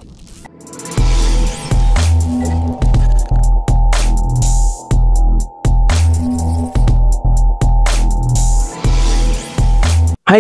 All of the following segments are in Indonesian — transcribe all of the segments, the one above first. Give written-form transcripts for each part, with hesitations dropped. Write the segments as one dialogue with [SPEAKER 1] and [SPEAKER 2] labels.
[SPEAKER 1] Hai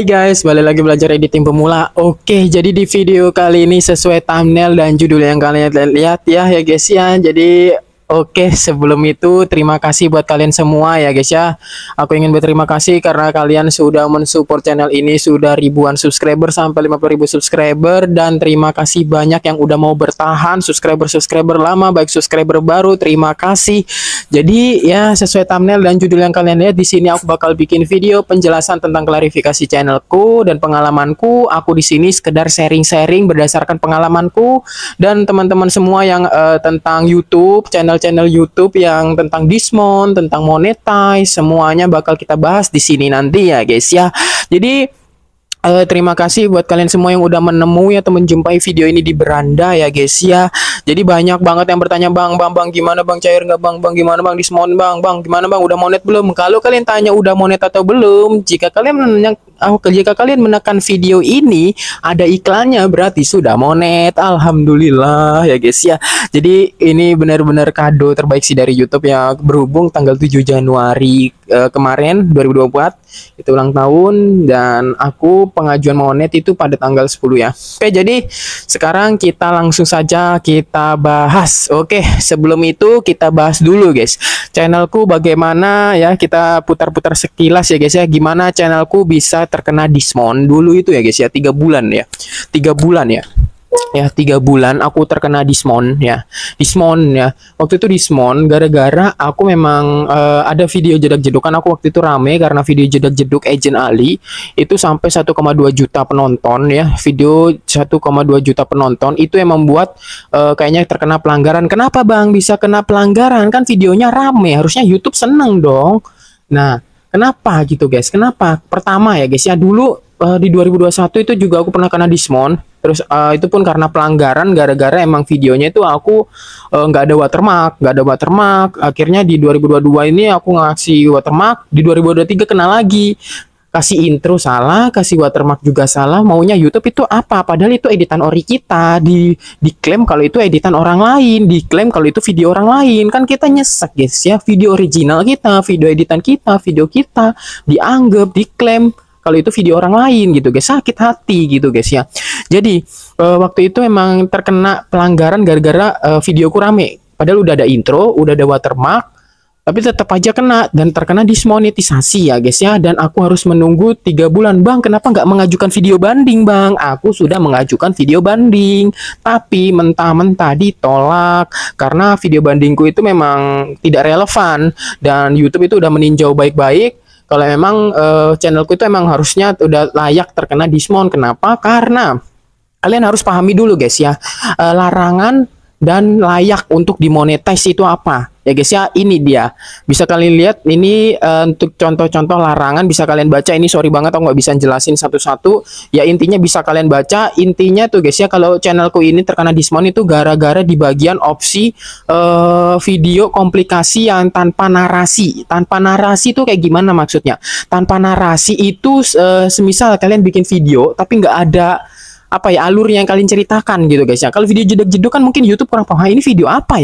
[SPEAKER 1] guys, balik lagi belajar editing pemula. Oke, jadi di video kali ini sesuai thumbnail dan judul yang kalian lihat ya guys ya. Jadi oke, sebelum itu terima kasih buat kalian semua ya guys ya. Aku ingin berterima kasih karena kalian sudah mensupport channel ini, sudah ribuan subscriber sampai 50.000 subscriber, dan terima kasih banyak yang udah mau bertahan, subscriber lama baik subscriber baru, terima kasih. Jadi ya sesuai thumbnail dan judul yang kalian lihat di sini, aku bakal bikin video penjelasan tentang klarifikasi channelku dan pengalamanku. Aku di sini sekedar sharing-sharing berdasarkan pengalamanku dan teman-teman semua yang tentang YouTube, channel YouTube yang tentang Dismon, tentang monetize, semuanya bakal kita bahas di sini nanti ya guys ya. Jadi terima kasih buat kalian semua yang udah menemui atau menjumpai video ini di beranda ya guys ya. Jadi banyak banget yang bertanya, bang gimana bang, cair nggak bang, gimana bang Dismon, bang gimana bang, udah monet belum? Kalau kalian tanya udah monet atau belum, jika kalian menekan video ini ada iklannya, berarti sudah monet. Alhamdulillah ya guys ya. Jadi ini benar-benar kado terbaik sih dari YouTube ya, berhubung tanggal 7 Januari kemarin 2024 itu ulang tahun, dan aku pengajuan monet itu pada tanggal 10 ya. Oke, jadi sekarang kita langsung saja kita bahas. Oke, sebelum itu kita bahas dulu guys channelku bagaimana ya, kita putar-putar sekilas ya guys ya, gimana channelku bisa terkena Dismon dulu itu ya guys ya. 3 bulan ya, 3 bulan aku terkena Dismon ya. Waktu itu Dismon gara-gara aku memang ada video jedak-jedukan. Aku waktu itu rame karena video jedak-jeduk Agent Ali itu sampai 1,2 juta penonton ya. Video 1,2 juta penonton itu yang membuat kayaknya terkena pelanggaran. Kenapa bang bisa kena pelanggaran? Kan videonya rame, harusnya YouTube seneng dong. Nah, kenapa gitu guys? Kenapa? Pertama ya guys ya, dulu di 2021 itu juga aku pernah kena Dismon. Terus itu pun karena pelanggaran, gara-gara emang videonya itu aku nggak ada watermark. Akhirnya di 2022 ini aku ngasih watermark, di 2023 kena lagi. Kasih intro salah, kasih watermark juga salah. Maunya YouTube itu apa? Padahal itu editan ori kita. Diklaim kalau itu editan orang lain, diklaim kalau itu video orang lain. Kan kita nyesek guys ya, video original kita, video editan kita, video kita dianggap, diklaim kalau itu video orang lain gitu guys, sakit hati gitu guys ya. Jadi waktu itu emang terkena pelanggaran gara-gara videoku rame, padahal udah ada intro, udah ada watermark, tapi tetap aja kena dan terkena dismonetisasi ya guys ya. Dan aku harus menunggu 3 bulan. Bang, kenapa nggak mengajukan video banding bang? Aku sudah mengajukan video banding, tapi mentah-mentah ditolak karena video bandingku itu memang tidak relevan dan YouTube itu udah meninjau baik-baik kalau memang channelku itu emang harusnya udah layak terkena Dismon. Kenapa? Karena kalian harus pahami dulu guys ya, larangan dan layak untuk dimonetize itu apa ya guys ya. Ini dia, bisa kalian lihat ini untuk contoh-contoh larangan bisa kalian baca. Ini sorry banget aku nggak bisa jelasin satu-satu ya, intinya bisa kalian baca. Intinya tuh guys ya, kalau channelku ini terkena Dismon itu gara-gara di bagian opsi video komplikasi yang tanpa narasi. Tanpa narasi itu kayak gimana maksudnya? Tanpa narasi itu semisal kalian bikin video tapi nggak ada apa ya, alurnya yang kalian ceritakan gitu guys ya. Kalau video jeduk-jeduk kan mungkin YouTube kurang paham, ini video apa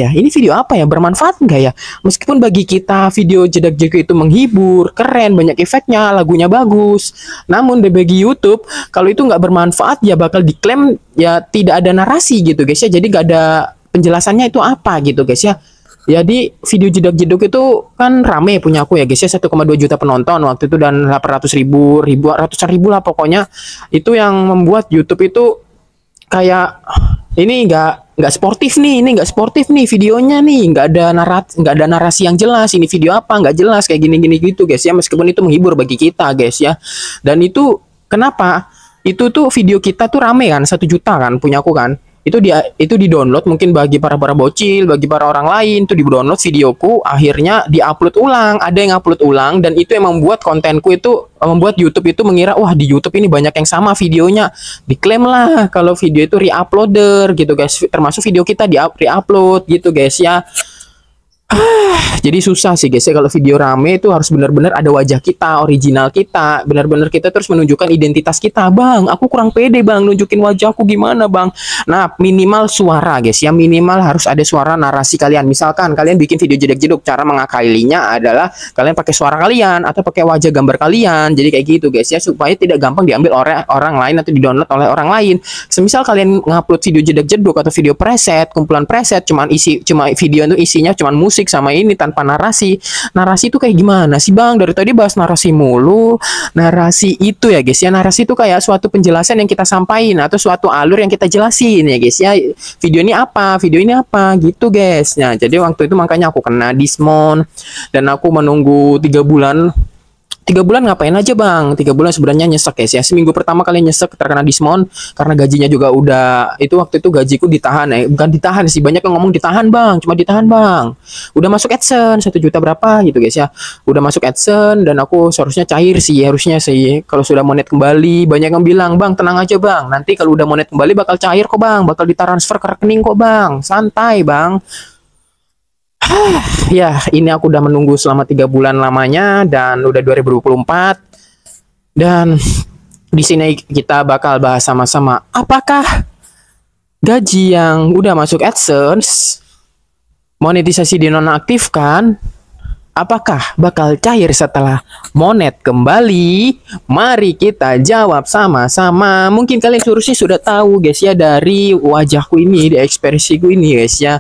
[SPEAKER 1] ya, bermanfaat nggak ya. Meskipun bagi kita video jeduk-jeduk itu menghibur, keren, banyak efeknya, lagunya bagus, namun bagi YouTube kalau itu nggak bermanfaat ya bakal diklaim ya tidak ada narasi gitu guys ya. Jadi nggak ada penjelasannya itu apa gitu guys ya. Jadi video jedak-jeduk itu kan rame punya aku ya guys ya, 1,2 juta penonton waktu itu dan 800.000 ratusan ribu lah pokoknya. Itu yang membuat YouTube itu kayak ini nggak sportif nih videonya nih, nggak ada narasi yang jelas, ini video apa nggak jelas kayak gini gitu guys ya. Meskipun itu menghibur bagi kita guys ya. Dan itu kenapa? Itu tuh video kita tuh rame kan, 1 juta kan punya aku kan. Itu di download mungkin bagi para bocil, bagi para orang lain itu di download videoku, akhirnya diupload ulang, ada yang upload ulang, dan itu yang membuat kontenku itu membuat YouTube itu mengira wah di YouTube ini banyak yang sama videonya, diklaim lah kalau video itu reuploader gitu guys, termasuk video kita di reupload gitu guys ya. Jadi susah sih guys ya, kalau video rame itu harus benar-benar ada wajah kita, original kita, benar-benar kita terus menunjukkan identitas kita. Bang, aku kurang pede bang, nunjukin wajahku gimana bang. Nah, minimal suara guys ya, minimal harus ada suara narasi kalian. Misalkan kalian bikin video jedek-jeduk, cara mengakalinya adalah kalian pakai suara kalian atau pakai wajah gambar kalian. Jadi kayak gitu guys ya, supaya tidak gampang diambil oleh orang lain atau di-download oleh orang lain. Semisal kalian ngupload video jedek-jeduk atau video preset, kumpulan preset, cuma video itu isinya cuman musik sama ini tanpa narasi. Narasi itu kayak gimana sih bang? Dari tadi bahas narasi mulu. Narasi itu ya guys ya, narasi itu kayak suatu penjelasan yang kita sampaikan atau suatu alur yang kita jelasin ya guys ya. Video ini apa gitu guys. Nah, jadi waktu itu makanya aku kena dismon dan aku menunggu 3 bulan. 3 bulan ngapain aja bang? 3 bulan sebenarnya nyesek guys ya. Seminggu pertama kalian nyesek terkena dismon karena gajinya juga udah, itu waktu itu gajiku ditahan bukan ditahan sih, banyak yang ngomong ditahan bang, cuma ditahan bang. Udah masuk AdSense 1 juta berapa gitu guys ya. Udah masuk AdSense dan aku seharusnya cair sih, harusnya sih kalau sudah monet kembali. Banyak yang bilang bang tenang aja bang, nanti kalau udah monet kembali bakal cair kok bang, bakal ditransfer ke rekening kok bang, santai bang. Ya, ini aku udah menunggu selama 3 bulan lamanya dan udah 2024. Dan di sini kita bakal bahas sama-sama apakah gaji yang udah masuk AdSense, monetisasi dinonaktifkan, apakah bakal cair setelah monet kembali? Mari kita jawab sama-sama. Mungkin kalian seharusnya sudah tahu guys ya dari wajahku ini, di ekspresiku ini guys ya.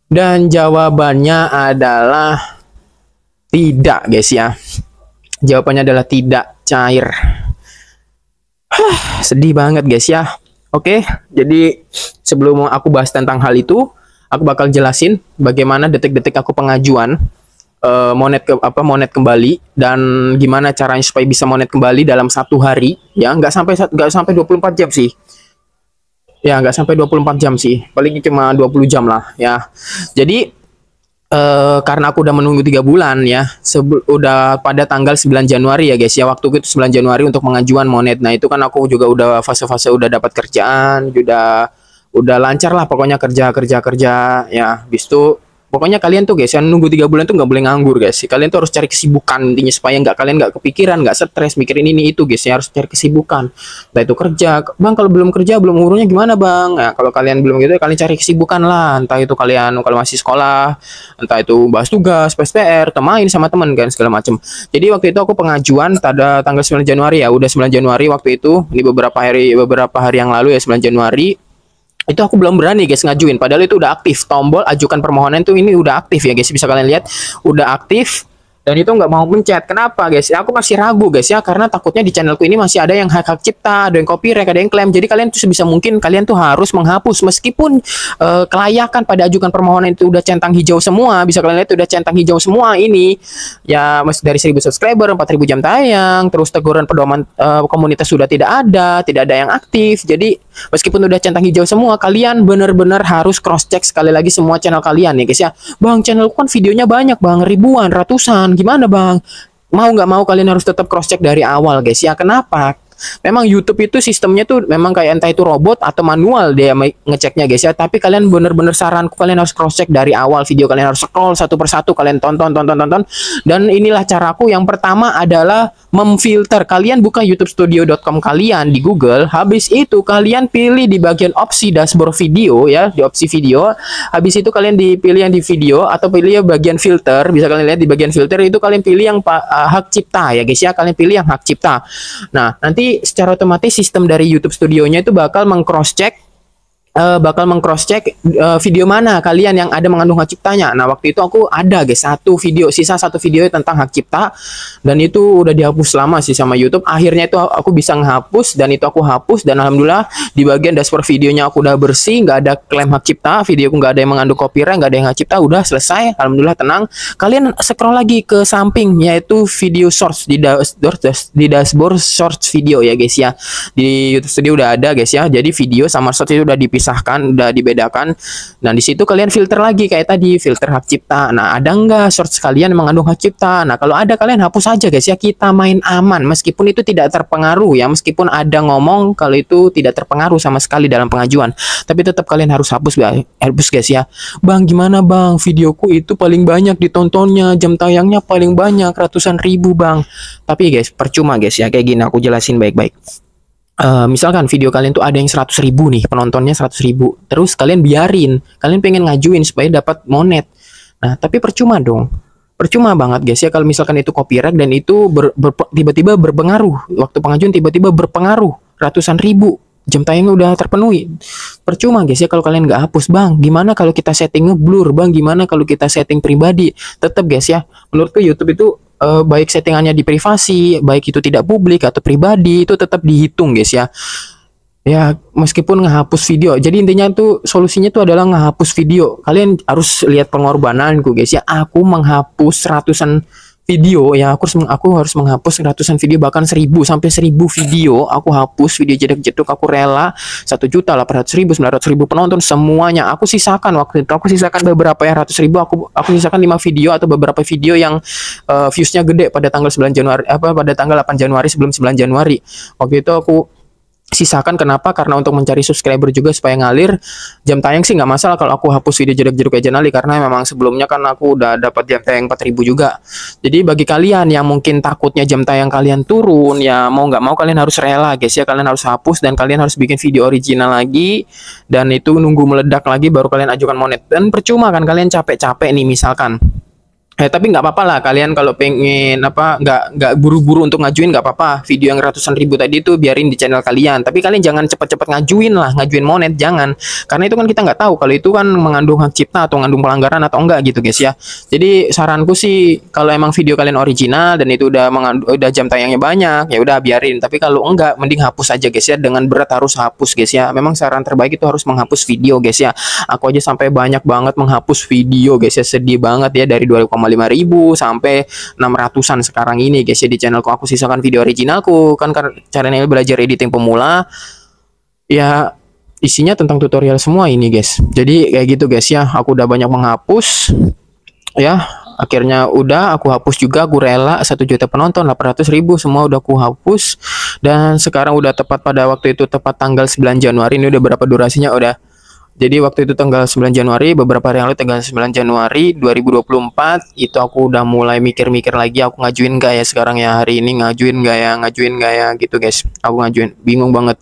[SPEAKER 1] Dan jawabannya adalah tidak guys ya. Jawabannya adalah tidak cair. Sedih banget guys ya. Oke, jadi sebelum aku bahas tentang hal itu, aku bakal jelasin bagaimana detik-detik aku pengajuan monet kembali dan gimana caranya supaya bisa monet kembali dalam 1 hari ya, nggak sampai 24 jam sih. Ya, nggak sampai 24 jam sih. Paling cuma 20 jam lah ya. Jadi karena aku udah menunggu 3 bulan ya, udah pada tanggal 9 Januari ya guys ya, waktu itu 9 Januari untuk pengajuan monet. Nah itu kan aku juga udah fase-fase udah dapat kerjaan, udah lancar lah pokoknya kerja ya. Habis itu pokoknya kalian tuh guys, yang nunggu 3 bulan tuh nggak boleh nganggur guys. Kalian tuh harus cari kesibukan intinya supaya kalian nggak kepikiran, nggak stres mikirin ini itu guys ya. Harus cari kesibukan. Entah itu kerja, bang kalau belum kerja belum ngurungnya gimana bang? Nah, kalau kalian belum gitu, kalian cari kesibukan lah. Entah itu kalian kalau masih sekolah, entah itu bahas tugas, PR, atau main sama teman kan segala macam. Jadi waktu itu aku pengajuan pada tanggal 9 Januari ya, udah 9 Januari waktu itu. Ini beberapa hari yang lalu ya, 9 Januari. Itu aku belum berani guys ngajuin, padahal itu udah aktif tombol ajukan permohonan tuh, ini udah aktif ya guys, bisa kalian lihat udah aktif. Dan itu nggak mau pencet. Kenapa guys? Aku masih ragu guys ya, karena takutnya di channelku ini masih ada yang hak cipta, ada yang copyright, ada yang klaim. Jadi kalian tuh sebisa mungkin kalian tuh harus menghapus, meskipun kelayakan pada ajukan permohonan itu udah centang hijau semua. Bisa kalian lihat udah centang hijau semua ini. Ya masih dari 1000 subscriber, 4000 jam tayang, terus teguran pedoman komunitas sudah tidak ada yang aktif. Jadi meskipun udah centang hijau semua, kalian benar-benar harus cross check sekali lagi semua channel kalian ya guys ya. Bang, channelku kan videonya banyak bang, ribuan, ratusan. Gimana bang? Mau nggak mau kalian harus tetap cross check dari awal guys ya. Kenapa? Memang YouTube itu sistemnya tuh memang kayak entah itu robot atau manual dia ngeceknya guys ya. Tapi kalian bener-bener saranku kalian harus cross check dari awal video, kalian harus scroll satu persatu, kalian tonton. Dan inilah caraku. Yang pertama adalah memfilter. Kalian buka youtubestudio.com kalian di Google. Habis itu kalian pilih di bagian opsi dashboard video ya, di opsi video. Habis itu kalian dipilih yang di video atau pilih bagian filter. Bisa kalian lihat di bagian filter itu kalian pilih yang hak cipta ya guys ya. Kalian pilih yang hak cipta. Nah, nanti secara otomatis sistem dari YouTube Studionya itu bakal meng-cross check video mana kalian yang ada mengandung hak ciptanya. Nah waktu itu aku ada guys sisa satu video tentang hak cipta, dan itu udah dihapus lama sih sama YouTube. Akhirnya itu aku bisa menghapus, dan itu aku hapus, dan alhamdulillah di bagian dashboard videonya aku udah bersih, nggak ada klaim hak cipta, videoku nggak ada yang mengandung copyright, nggak ada yang hak cipta, udah selesai, alhamdulillah tenang. Kalian scroll lagi ke samping, yaitu video source di dashboard source video ya guys ya. Di YouTube Studio udah ada guys ya, jadi video sama source itu udah dipisah dipisahkan, udah dibedakan. Nah di situ kalian filter lagi kayak tadi, filter hak cipta. Nah ada nggak shorts kalian yang mengandung hak cipta? Nah kalau ada kalian hapus aja guys ya, kita main aman meskipun itu tidak terpengaruh ya, meskipun ada ngomong kalau itu tidak terpengaruh sama sekali dalam pengajuan, tapi tetap kalian harus hapus guys ya. Bang gimana bang, videoku itu paling banyak ditontonnya, jam tayangnya paling banyak ratusan ribu bang. Tapi guys percuma guys ya, kayak gini aku jelasin baik-baik. Misalkan video kalian tuh ada yang 100.000 nih, penontonnya 100.000, terus kalian biarin, kalian pengen ngajuin supaya dapat monet. Nah tapi percuma dong, percuma banget guys ya kalau misalkan itu copyright dan itu tiba-tiba berpengaruh, waktu pengajuan tiba-tiba berpengaruh ratusan ribu, jam tayangnya udah terpenuhi. Percuma guys ya kalau kalian nggak hapus. Bang gimana kalau kita setting ngeblur bang, gimana kalau kita setting pribadi? Tetap guys ya, menurutku YouTube itu baik settingannya di privasi, baik itu tidak publik atau pribadi, itu tetap dihitung guys ya. Ya meskipun ngehapus video, jadi intinya tuh solusinya tuh adalah ngehapus video. Kalian harus lihat pengorbananku guys ya, aku menghapus ratusan video ya, aku harus menghapus ratusan video, bahkan 1.000 sampai 1.000 video aku hapus, video jedek-jeduk aku rela. 1.800.000, 900.000 penonton semuanya aku sisakan, waktu itu aku sisakan beberapa ya, ratus ribu, aku sisakan 5 video atau beberapa video yang viewsnya gede pada tanggal 9 Januari, pada tanggal 8 Januari, sebelum 9 Januari. Waktu itu aku sisakan, kenapa? Karena untuk mencari subscriber juga supaya ngalir. Jam tayang sih nggak masalah kalau aku hapus video jeduk-jeduk kayak Janali, karena memang sebelumnya kan aku udah dapat jam tayang 4.000 juga. Jadi bagi kalian yang mungkin takutnya jam tayang kalian turun, ya mau nggak mau kalian harus rela guys ya, kalian harus hapus dan kalian harus bikin video original lagi, dan itu nunggu meledak lagi baru kalian ajukan monet. Dan percuma kan kalian capek-capek nih misalkan. Tapi nggak apa-apa lah, kalian kalau pengen nggak buru-buru untuk ngajuin nggak apa-apa. Video yang ratusan ribu tadi itu biarin di channel kalian, tapi kalian jangan cepat-cepat ngajuin monet, jangan, karena itu kan kita nggak tahu kalau itu kan mengandung hak cipta atau mengandung pelanggaran atau enggak gitu guys ya. Jadi saranku sih kalau emang video kalian original dan itu udah jam tayangnya banyak, ya udah biarin. Tapi kalau enggak, mending hapus aja guys ya, dengan berat harus hapus guys ya. Memang saran terbaik itu harus menghapus video guys ya. Aku aja sampai banyak banget menghapus video guys ya, sedih banget ya, dari 2,5.000 sampai 600-an sekarang ini guys ya. Di channelku aku sisakan video originalku kan, caranya belajar editing pemula ya, isinya tentang tutorial semua ini guys. Jadi kayak gitu guys ya, aku udah banyak menghapus ya. Akhirnya udah aku hapus juga, aku rela 1 juta penonton, 800.000 semua udah aku hapus. Dan sekarang udah tepat pada waktu itu, tepat tanggal 9 Januari. Ini udah berapa durasinya udah. Jadi waktu itu tanggal 9 Januari, beberapa hari yang lalu tanggal 9 Januari 2024, itu aku udah mulai mikir-mikir lagi, aku ngajuin gak ya sekarang ya, hari ini ngajuin gak ya gitu guys. Aku ngajuin, bingung banget.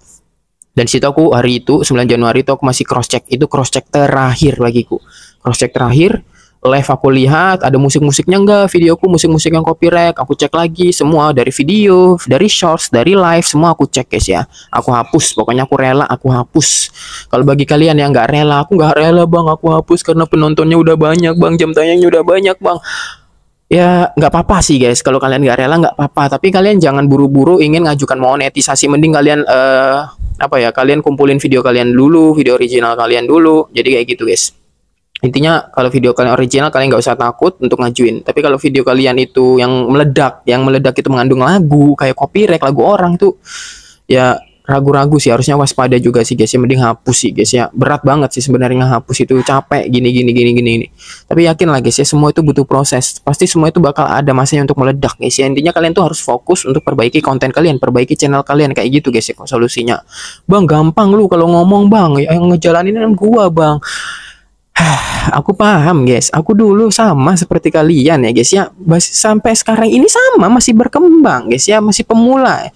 [SPEAKER 1] Dan situ aku hari itu 9 Januari itu aku masih cross check, itu cross check terakhir bagiku. Cross check terakhir, live aku lihat ada musik-musiknya enggak, videoku musik-musik yang copyright, aku cek lagi semua, dari video, dari shorts, dari live, semua aku cek guys ya. Aku hapus, pokoknya aku rela aku hapus. Kalau bagi kalian yang nggak rela, aku nggak rela bang, aku hapus karena penontonnya udah banyak bang, jam tayangnya udah banyak bang. Ya nggak apa-apa sih guys, kalau kalian nggak rela nggak apa-apa, tapi kalian jangan buru-buru ingin ngajukan monetisasi. Mending kalian kalian kumpulin video kalian dulu, video original kalian dulu. Jadi kayak gitu guys. Intinya kalau video kalian original, kalian nggak usah takut untuk ngajuin. Tapi kalau video kalian itu yang meledak itu mengandung lagu kayak copyright, lagu orang tuh, ya ragu-ragu sih, harusnya waspada juga sih guys ya. Mending hapus sih guys ya. Berat banget sih sebenarnya ngehapus itu, capek gini. Tapi yakin lah guys ya, semua itu butuh proses. Pasti semua itu bakal ada masanya untuk meledak guys ya. Intinya kalian tuh harus fokus untuk perbaiki konten kalian, perbaiki channel kalian, kayak gitu guys ya solusinya. Bang gampang lu kalau ngomong bang, yang ngejalanin kan gua bang. Aku paham guys, aku dulu sama seperti kalian ya guys ya, sampai sekarang ini sama, masih berkembang guys ya, masih pemula.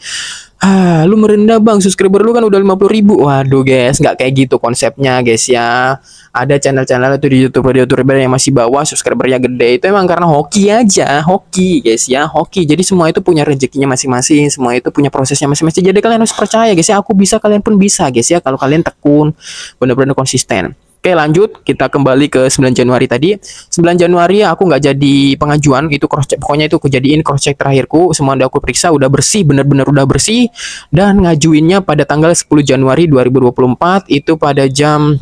[SPEAKER 1] Lu merendah bang, subscriber lu kan udah 50.000. Waduh guys, nggak kayak gitu konsepnya guys ya. Ada channel-channel itu di YouTuber yang masih bawah, subscribernya gede, itu emang karena hoki aja, hoki guys ya, hoki. Jadi semua itu punya rezekinya masing-masing, semua itu punya prosesnya masing-masing. Jadi kalian harus percaya guys ya, aku bisa, kalian pun bisa guys ya, kalau kalian tekun, bener-bener konsisten. Oke lanjut, kita kembali ke 9 Januari tadi. 9 Januari aku nggak jadi pengajuan, itu cross check, pokoknya itu aku jadiin cross check terakhirku, semua udah aku periksa, udah bersih, bener-bener udah bersih. Dan ngajuinnya pada tanggal 10 Januari 2024, itu pada jam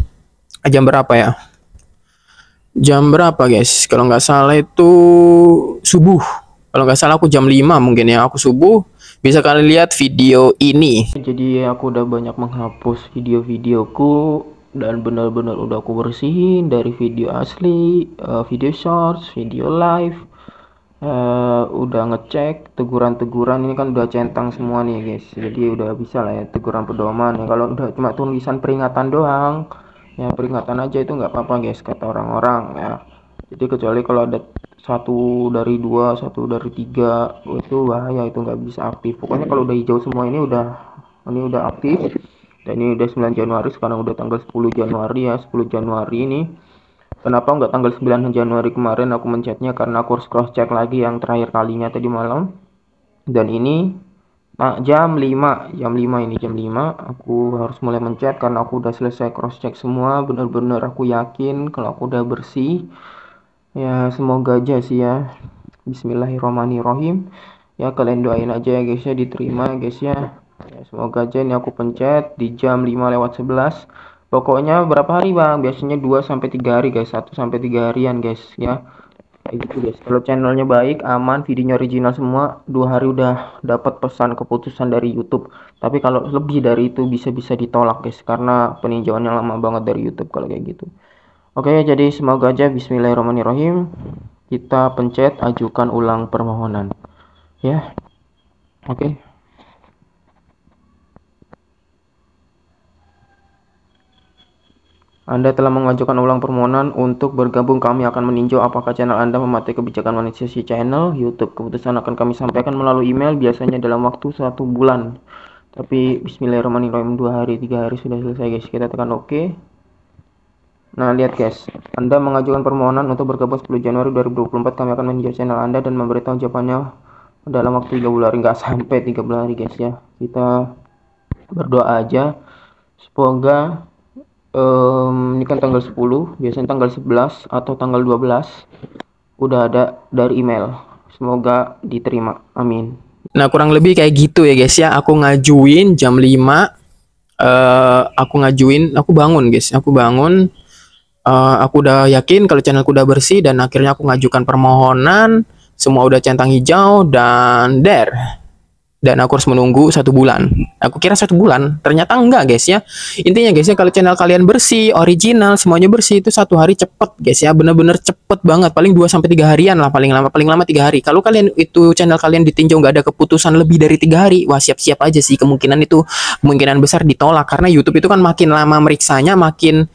[SPEAKER 1] berapa ya? Jam berapa guys? Kalau nggak salah itu subuh. Kalau nggak salah aku jam 5 mungkin ya, aku subuh. Bisa kalian lihat video ini. Jadi aku udah banyak menghapus video-videoku dan benar-benar udah aku bersihin dari video asli, video shorts, video live. Udah ngecek teguran-teguran, ini kan udah centang semua nih guys, jadi udah bisa lah ya teguran pedoman ya. Kalau udah cuma tulisan peringatan doang ya, peringatan aja itu nggak apa-apa guys kata orang-orang ya. Jadi kecuali kalau ada 1 dari 2, 1 dari 3, itu bahaya, itu nggak bisa aktif. Pokoknya kalau udah hijau semua ini udah aktif. Dan ini udah 9 Januari, sekarang udah tanggal 10 Januari ya. 10 Januari ini, kenapa nggak tanggal 9 Januari kemarin aku mencetnya, karena aku harus cross check lagi yang terakhir kalinya tadi malam. Dan ini jam 5 ini jam 5 aku harus mulai mencet, karena aku udah selesai cross check semua, bener-bener aku yakin kalau aku udah bersih ya. Semoga aja sih ya, bismillahirrahmanirrahim ya. Kalian doain aja ya guys ya, diterima guys ya. Ya semoga aja. Ini aku pencet di jam 5:11. Pokoknya berapa hari bang? Biasanya 2-3 hari guys, 1-3 harian guys ya. Kayak gitu guys. Kalau channelnya baik, aman, videonya original semua, 2 hari udah dapat pesan keputusan dari YouTube. Tapi kalau lebih dari itu bisa-bisa ditolak guys, karena peninjauannya lama banget dari YouTube kalau kayak gitu. Oke, jadi semoga aja. Bismillahirrahmanirrahim. Kita pencet ajukan ulang permohonan. Ya. Oke. Anda telah mengajukan ulang permohonan untuk bergabung. Kami akan meninjau apakah channel Anda mematuhi kebijakan monetisasi channel YouTube. Keputusan akan kami sampaikan melalui email, biasanya dalam waktu 1 bulan. Tapi bismillahirrahmanirrahim, 2 hari 3 hari sudah selesai guys. Kita tekan OK. Nah lihat guys, Anda mengajukan permohonan untuk bergabung 10 Januari 2024. Kami akan meninjau channel Anda dan memberitahu jawabannya dalam waktu 30 hari. Nggak sampai 30 hari guys ya. Kita berdoa aja semoga ini kan tanggal 10, biasanya tanggal 11 atau tanggal 12 udah ada dari email. Semoga diterima, amin. Nah kurang lebih kayak gitu ya guys ya. Aku ngajuin jam 5, aku bangun guys, aku bangun, aku udah yakin kalau channelku udah bersih, dan akhirnya aku ngajukan permohonan, semua udah centang hijau, dan dan aku harus menunggu 1 bulan. Aku kira 1 bulan, ternyata enggak guys ya. Intinya guys ya, kalau channel kalian bersih, original, semuanya bersih, itu 1 hari cepet guys ya, bener-bener cepet banget. Paling 2-3 harian lah, paling lama 3 hari. Kalau kalian itu channel kalian ditinjau nggak ada keputusan lebih dari 3 hari, wah siap-siap aja sih, kemungkinan besar ditolak, karena YouTube itu kan makin lama meriksanya makin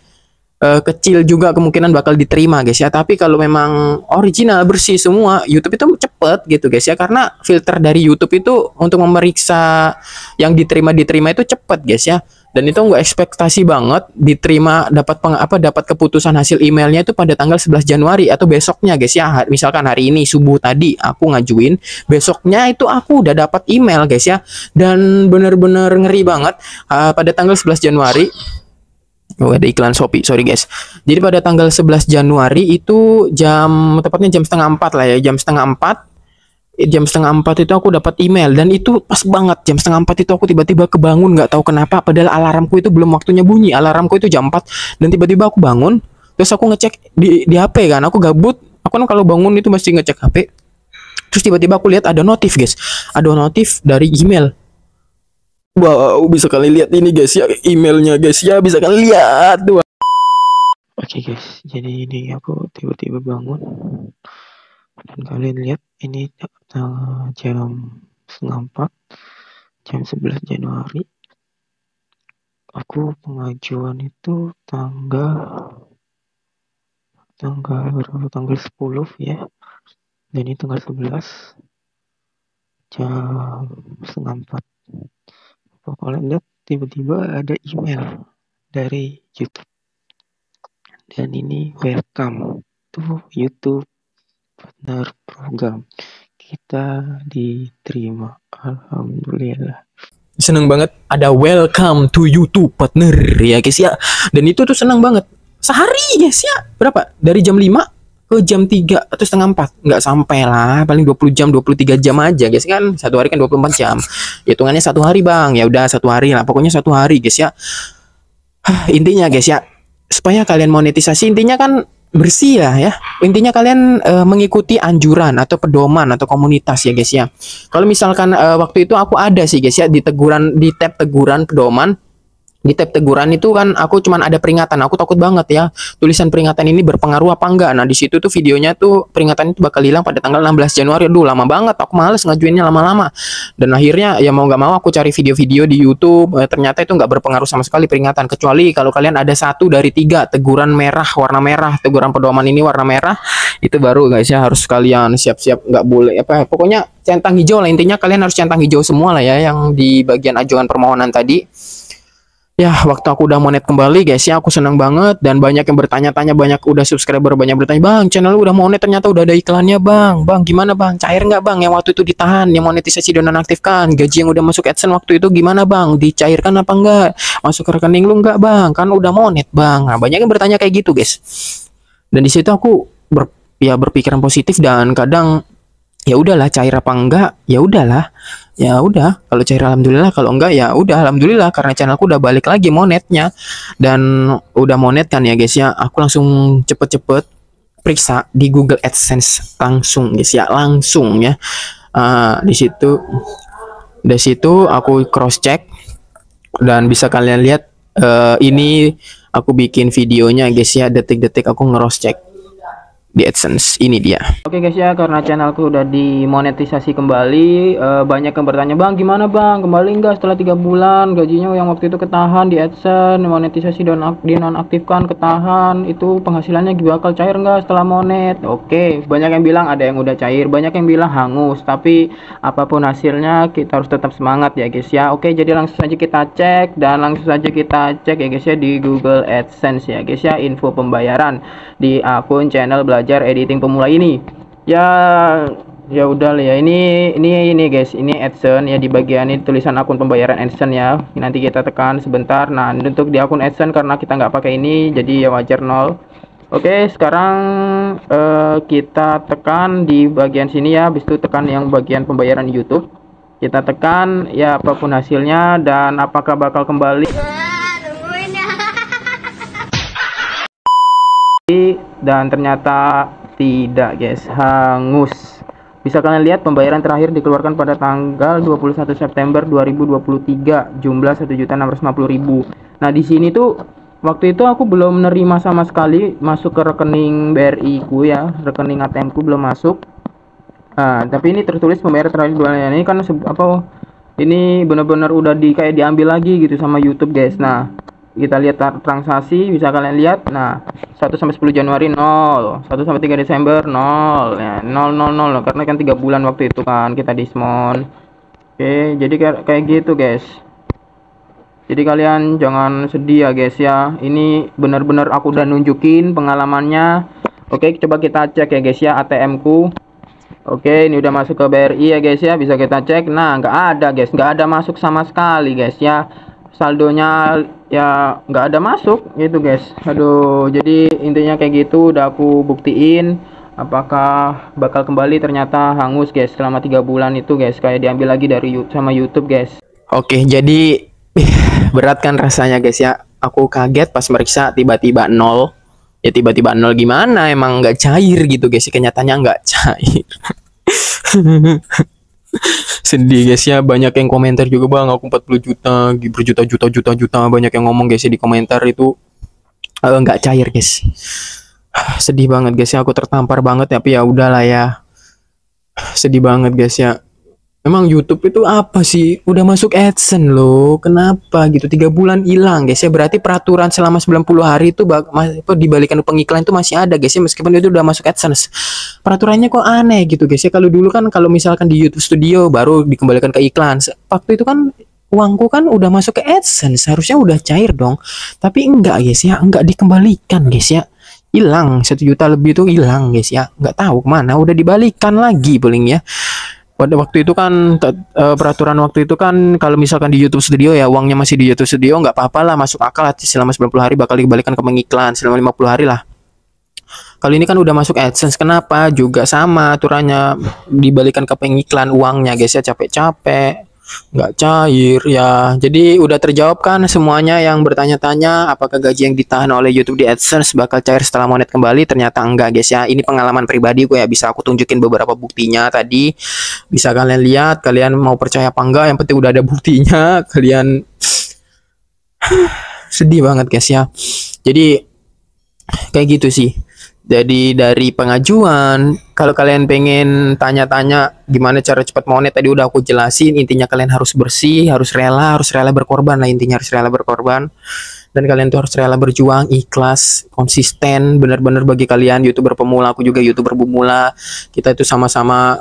[SPEAKER 1] kecil juga kemungkinan bakal diterima guys ya. Tapi kalau memang original bersih semua, YouTube itu cepet gitu guys ya, karena filter dari YouTube itu untuk memeriksa yang diterima itu cepet guys ya. Dan itu nggak ekspektasi banget diterima, dapat keputusan hasil emailnya itu pada tanggal 11 Januari atau besoknya guys ya. Misalkan hari ini subuh tadi aku ngajuin, besoknya itu aku udah dapat email guys ya. Dan bener-bener ngeri banget, pada tanggal 11 Januari. Oh, ada iklan Shopee, sorry guys. Jadi pada tanggal 11 Januari itu tepatnya jam 3:30 lah ya, jam 3:30 itu aku dapat email, dan itu pas banget jam 3:30 itu aku tiba-tiba kebangun, nggak tahu kenapa, padahal alarmku itu belum waktunya bunyi. Alarmku itu jam 4, dan tiba-tiba aku bangun, terus aku ngecek di HP kan, aku gabut, aku kan kalau bangun itu mesti ngecek HP. Terus tiba-tiba aku lihat ada notif guys, ada notif dari email. Wow, bisa kalian lihat ini guys ya, emailnya guys ya, bisa kalian lihat tuh. Oke guys, jadi ini aku tiba-tiba bangun, dan kalian lihat ini jam 3:30, jam 11 Januari. Aku pengajuan itu tanggal 10 ya, dan ini tanggal 11 jam 3:30. Pokoknya lihat tiba-tiba ada email dari YouTube, dan ini welcome to YouTube Partner Program, kita diterima, alhamdulillah. Seneng banget ada welcome to YouTube Partner ya guys ya. Dan itu tuh seneng banget, sehari guys ya, berapa, dari jam 5 ke jam 3 atau 3:30, nggak sampai lah, paling 20 jam 23 jam aja guys kan. 1 hari kan 24 jam, hitungannya 1 hari bang, ya udah 1 hari lah, pokoknya 1 hari guys ya. Intinya guys ya, supaya kalian monetisasi, intinya kan bersih lah ya. Intinya kalian mengikuti anjuran atau pedoman atau komunitas ya guys ya. Kalau misalkan waktu itu aku ada sih guys ya, di tab teguran pedoman, di tab teguran itu kan aku cuman ada peringatan. Aku takut banget ya tulisan peringatan ini berpengaruh apa enggak. Nah di situ tuh videonya tuh peringatan itu bakal hilang pada tanggal 16 Januari. Aduh lama banget, aku males ngajuinnya lama-lama. Dan akhirnya ya mau nggak mau aku cari video-video di YouTube. Ternyata itu nggak berpengaruh sama sekali peringatan, kecuali kalau kalian ada 1 dari 3 teguran merah, warna merah, teguran pedoman ini warna merah, itu baru guys ya harus kalian siap-siap, nggak boleh apa pokoknya centang hijau lah, intinya kalian harus centang hijau semua lah ya yang di bagian ajuan permohonan tadi. Ya, waktu aku udah monet kembali guys ya, aku senang banget dan banyak yang bertanya-tanya, banyak udah subscriber banyak bertanya, "Bang, channel udah monet ternyata udah ada iklannya, Bang. Bang, gimana, Bang? Cair nggak, Bang? Yang waktu itu ditahan, yang monetisasi dan nonaktifkan, gaji yang udah masuk AdSense waktu itu gimana, Bang? Dicairkan apa enggak? Masuk ke rekening lu enggak, Bang? Kan udah monet, Bang." Nah, banyak yang bertanya kayak gitu, guys. Dan di situ aku berpikiran positif dan kadang ya udahlah, cair apa enggak ya udahlah, ya udah, kalau cair alhamdulillah, kalau enggak ya udah alhamdulillah, karena channelku udah balik lagi monetnya. Dan udah monet kan ya guys ya, aku langsung cepet-cepet periksa di Google AdSense langsung guys ya, langsung ya. Di situ aku cross check dan bisa kalian lihat, ini aku bikin videonya guys ya, detik-detik aku nge-cross check di AdSense. Ini dia. Oke guys ya, karena channelku udah dimonetisasi kembali, banyak yang bertanya, "Bang, gimana, Bang? Kembali nggak setelah 3 bulan? Gajinya yang waktu itu ketahan di AdSense, monetisasi dan dinonaktifkan ketahan, itu penghasilannya bakal cair nggak setelah monet?" Oke, banyak yang bilang ada yang udah cair, banyak yang bilang hangus, tapi apapun hasilnya kita harus tetap semangat ya guys ya. Oke, jadi langsung saja kita cek ya guys ya di Google AdSense ya guys ya, info pembayaran di akun channel belajar editing pemula ini. Ya udah lah ya, ini guys, ini AdSense ya, di bagian ini tulisan akun pembayaran AdSense ya. Nanti kita tekan sebentar. Nah, untuk di akun AdSense karena kita nggak pakai ini, jadi ya wajar 0. Oke, sekarang kita tekan di bagian sini ya, habis itu tekan yang bagian pembayaran YouTube. Kita tekan ya apapun hasilnya dan apakah bakal kembali. Dan ternyata tidak guys, hangus. Bisa kalian lihat pembayaran terakhir dikeluarkan pada tanggal 21 September 2023, jumlah 1.650.000. Nah, di sini tuh waktu itu aku belum menerima sama sekali masuk ke rekening BRI ku ya, rekening ATM ku belum masuk. Nah, tapi ini tertulis pembayaran terakhir bulan ini kan ini benar-benar udah kayak diambil lagi gitu sama YouTube guys. Nah, kita lihat transaksi, bisa kalian lihat. Nah, 1 sampai 10 Januari 0, 1 sampai 3 Desember 0 ya, 0 karena kan 3 bulan waktu itu kan kita dismon. Oke, jadi kayak gitu guys. Jadi kalian jangan sedih ya guys ya, ini benar-benar aku udah nunjukin pengalamannya. Oke, coba kita cek ya guys ya ATM ku. Oke, ini udah masuk ke BRI ya guys ya, bisa kita cek. Nah, nggak ada guys, nggak ada masuk sama sekali guys ya, saldonya ya nggak ada masuk gitu guys. Aduh, jadi intinya kayak gitu, udah aku buktiin apakah bakal kembali, ternyata hangus guys selama 3 bulan itu guys, kayak diambil lagi dari sama YouTube guys. Oke, jadi berat kan rasanya guys ya, aku kaget pas meriksa tiba-tiba 0. Ya tiba-tiba 0 gimana, emang nggak cair gitu guys, kenyataannya nggak cair. Sedih guys ya, banyak yang komentar juga, "Bang, aku 40 juta, berjuta-juta, banyak yang ngomong guys ya di komentar itu nggak cair guys. Sedih banget guys ya, aku tertampar banget, tapi ya udahlah ya, sedih banget guys ya. Memang YouTube itu apa sih, udah masuk AdSense loh, kenapa gitu 3 bulan hilang guys ya. Berarti peraturan selama 90 hari itu dibalikan pengiklan itu masih ada guys ya, meskipun itu udah masuk AdSense. Peraturannya kok aneh gitu guys ya. Kalau dulu kan kalau misalkan di YouTube Studio baru dikembalikan ke iklan, waktu itu kan uangku kan udah masuk ke AdSense, harusnya udah cair dong. Tapi enggak guys ya, enggak dikembalikan guys ya, hilang 1 juta lebih itu hilang guys ya, nggak tahu kemana, udah dibalikan lagi paling ya. Pada waktu itu kan peraturan waktu itu kan kalau misalkan di YouTube Studio ya, uangnya masih di YouTube Studio nggak apa-apa lah, masuk akal, selama 90 hari bakal dikembalikan ke pengiklan selama 50 hari lah. Kali ini kan udah masuk AdSense, kenapa juga sama aturannya dibalikan ke pengiklan uangnya guys ya, capek-capek nggak cair ya. Jadi udah terjawab kan semuanya yang bertanya-tanya apakah gaji yang ditahan oleh YouTube di AdSense bakal cair setelah monet kembali. Ternyata enggak guys ya, ini pengalaman pribadi gue ya, bisa aku tunjukin beberapa buktinya tadi, bisa kalian lihat. Kalian mau percaya apa enggak, yang penting udah ada buktinya. Kalian Sedih banget guys ya. Jadi kayak gitu sih. Jadi dari pengajuan, kalau kalian pengen tanya-tanya gimana cara cepat monet tadi udah aku jelasin. Intinya kalian harus bersih, harus rela berkorban lah, intinya harus rela berkorban. Dan kalian tuh harus rela berjuang, ikhlas, konsisten, benar-benar bagi kalian YouTuber pemula, aku juga YouTuber pemula. Kita itu sama-sama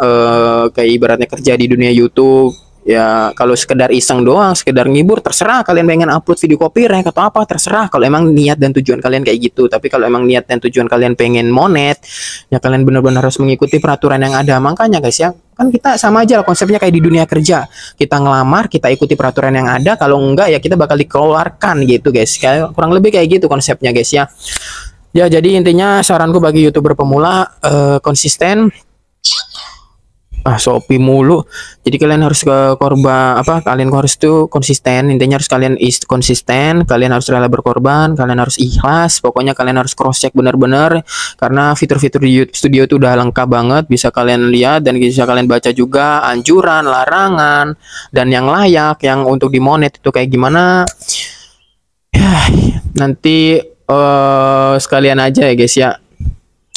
[SPEAKER 1] kayak ibaratnya kerja di dunia YouTube. Ya kalau sekedar iseng doang, sekedar ngibur, terserah kalian pengen upload video copyright atau apa, terserah kalau emang niat dan tujuan kalian kayak gitu. Tapi kalau emang niat dan tujuan kalian pengen monet, ya kalian benar-benar harus mengikuti peraturan yang ada. Makanya guys ya, kan kita sama aja lah konsepnya kayak di dunia kerja. Kita ngelamar, kita ikuti peraturan yang ada, kalau enggak ya kita bakal dikeluarkan gitu guys. Kayak kurang lebih kayak gitu konsepnya guys ya. Ya jadi intinya saranku bagi YouTuber pemula, konsisten. Shopee mulu. Jadi kalian harus ke korban apa? Kalian harus tuh konsisten. Intinya harus kalian konsisten. Kalian harus rela berkorban. Kalian harus ikhlas. Pokoknya kalian harus cross check benar-benar. Karena fitur-fitur di YouTube Studio itu udah lengkap banget. Bisa kalian lihat dan bisa kalian baca juga anjuran, larangan, dan yang layak yang untuk dimonet itu kayak gimana. Ya, nanti sekalian aja ya guys ya.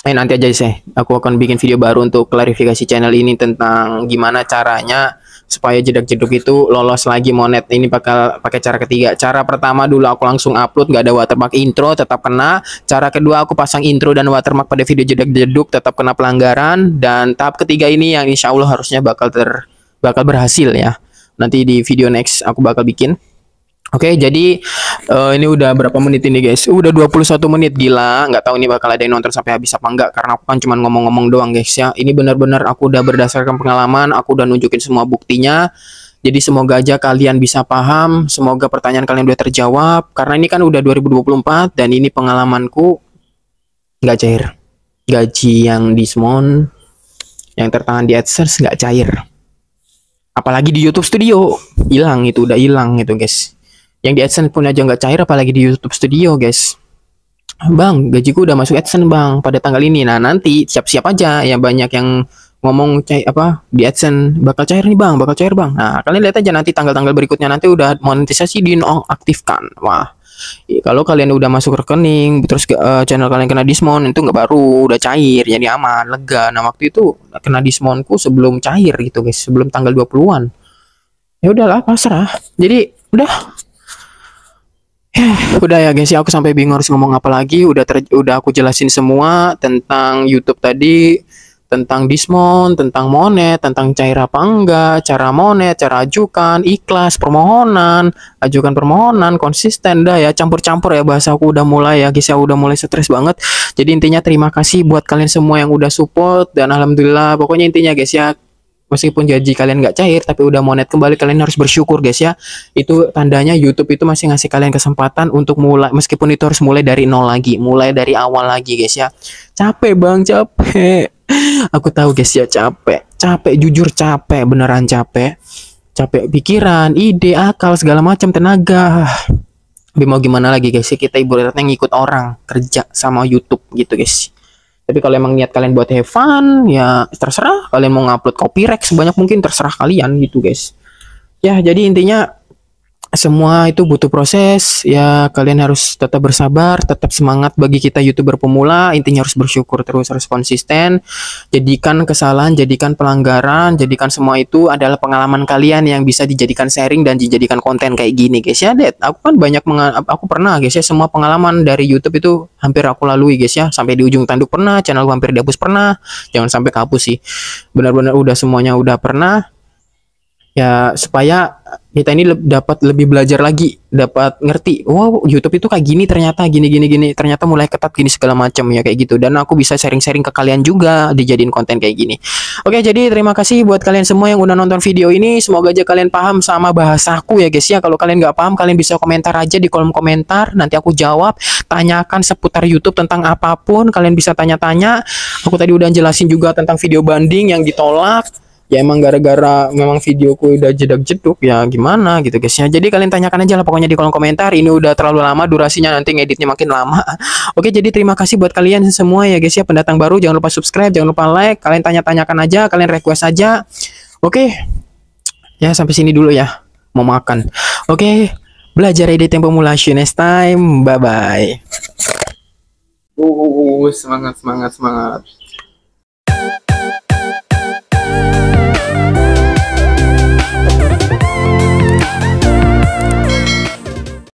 [SPEAKER 1] Nanti aja sih, aku akan bikin video baru untuk klarifikasi channel ini tentang gimana caranya supaya jedak-jeduk itu lolos lagi monet. Ini bakal pakai cara ketiga. Cara pertama dulu aku langsung upload, nggak ada watermark intro, tetap kena. Cara kedua aku pasang intro dan watermark pada video jedak-jeduk, tetap kena pelanggaran. Dan tahap ketiga ini yang insya Allah harusnya bakal berhasil ya. Nanti di video next aku bakal bikin. Oke, jadi ini udah berapa menit ini guys? Udah 21 menit, gila. Nggak tahu ini bakal ada yang nonton sampai habis apa enggak, karena aku kan cuma ngomong-ngomong doang guys ya. Ini benar-benar aku udah berdasarkan pengalaman, aku udah nunjukin semua buktinya. Jadi semoga aja kalian bisa paham, semoga pertanyaan kalian udah terjawab. Karena ini kan udah 2024 dan ini pengalamanku nggak cair. Gaji yang Dismon, yang tertahan di AdSense nggak cair. Apalagi di YouTube Studio, hilang itu, udah hilang itu guys. Yang di AdSense pun aja nggak cair, apalagi di YouTube Studio guys. Bang, gajiku udah masuk AdSense bang pada tanggal ini. Nah nanti siap-siap aja ya, banyak yang ngomong di AdSense bakal cair nih bang, bakal cair bang. Nah kalian lihat aja nanti tanggal-tanggal berikutnya, nanti udah monetisasi dinonaktifkan. Wah, kalau kalian udah masuk rekening terus channel kalian kena Dismon, itu nggak baru udah cair, jadi aman, lega. Nah waktu itu kena Dismonku sebelum cair gitu guys, sebelum tanggal 20-an. Ya udahlah, pasrah. Jadi udah ya guys ya, aku sampai bingung harus ngomong apa lagi. Udah aku jelasin semua tentang YouTube tadi, tentang Dismon, tentang monet, tentang cair apa enggak, cara monet, cara ajukan, ikhlas, permohonan, ajukan permohonan, konsisten. Dah ya, campur-campur ya bahasa aku, udah mulai ya guys ya, udah mulai stres banget. Jadi intinya terima kasih buat kalian semua yang udah support, dan alhamdulillah. Pokoknya intinya guys ya, meskipun gaji kalian nggak cair tapi udah monet kembali, kalian harus bersyukur guys ya. Itu tandanya YouTube itu masih ngasih kalian kesempatan untuk mulai, meskipun itu harus mulai dari nol lagi, mulai dari awal lagi guys ya. Capek bang, capek. Aku tahu guys ya, capek jujur, capek beneran, capek pikiran, ide, akal, segala macam, tenaga. Tapi mau gimana lagi guys ya, kita ibaratnya ngikut orang kerja sama YouTube gitu guys. Tapi kalau emang niat kalian buat have fun, ya terserah. Kalian mau ngupload copyright sebanyak mungkin, terserah kalian gitu guys. Ya jadi intinya semua itu butuh proses ya. Kalian harus tetap bersabar, tetap semangat. Bagi kita YouTuber pemula, intinya harus bersyukur terus, harus konsisten. Jadikan kesalahan, jadikan pelanggaran, jadikan semua itu adalah pengalaman kalian yang bisa dijadikan sharing dan dijadikan konten kayak gini guys ya. Aku kan aku pernah guys ya, semua pengalaman dari YouTube itu hampir aku lalui guys ya. Sampai di ujung tanduk pernah, channel hampir dihapus pernah. Jangan sampai kehapus sih, benar-benar udah semuanya udah pernah. Ya supaya kita ini dapat lebih belajar lagi, dapat ngerti, wow YouTube itu kayak gini, ternyata gini, ternyata mulai ketat gini segala macam ya kayak gitu. Dan aku bisa sharing-sharing ke kalian juga, dijadiin konten kayak gini. Oke, jadi terima kasih buat kalian semua yang udah nonton video ini. Semoga aja kalian paham sama bahasaku ya guys ya. Kalau kalian nggak paham, kalian bisa komentar aja di kolom komentar, nanti aku jawab. Tanyakan seputar YouTube tentang apapun, kalian bisa tanya-tanya. Aku tadi udah jelasin juga tentang video banding yang ditolak. Ya emang gara-gara memang videoku udah jedak-jeduk ya, gimana gitu guys ya. Jadi kalian tanyakan aja lah pokoknya di kolom komentar. Ini udah terlalu lama durasinya, nanti ngeditnya makin lama. Oke, jadi terima kasih buat kalian semua ya guys ya, pendatang baru jangan lupa subscribe, jangan lupa like. Kalian tanya-tanyakan aja, kalian request aja. Oke, ya sampai sini dulu ya, mau makan. Oke, belajar editing pemula. See you next time. Bye bye. Semangat semangat semangat.